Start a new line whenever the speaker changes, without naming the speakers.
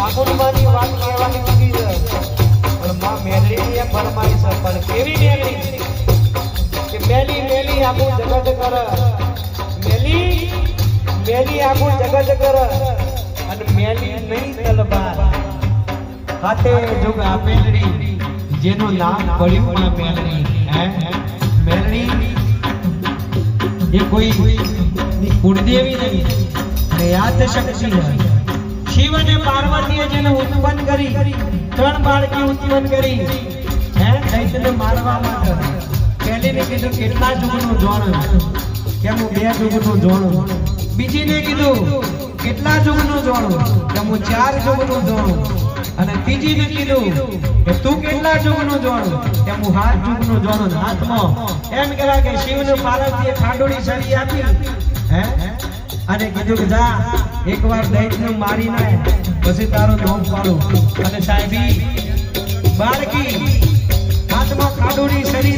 ઠાકોરમાની વાત કહેવાની નથી પણ માં મેલડીની એ ફરમાઈ છે પણ કેવી મેલડી કે મેલી મેલી આખું જગત કર મેલી મેલી આખું જગત કર અને મેલી નહીં તલવાર હાથે જોગ આ મેલડી જેનું નામ પડ્યું માં મેલડી હે મેલડી એ કોઈ કુળદેવી નહીં ને યાદ શક્તિ છે શિવ અને પાર્વતીએ જેને ઉત્પન્ન કરી ત્રણ બાળકી ઉત્પન્ન કરી હે દૈત્યને મારવા માટે પહેલીને કીધું કેટલા જુગનું જોણું કે હું 2 જુગનું જોણું બીજીને કીધું કેટલા જુગનું જોણું કે હું 4 જુગનું જોણું અને ત્રીજીને કીધું કે તું કેટલા જુગનું જોણું કે હું 7 જુગનું જોણું હાથમાં એમ કહેવાય કે શિવને પાર્વતીએ ખાંડોળી સરી આપી હે અને કીધું કે જા એકવાર દૈત્યને મારી નાય પછી તારો નામ પાડું અને સાહેબી બાળકી હાથમાં ખાંડોળી સરી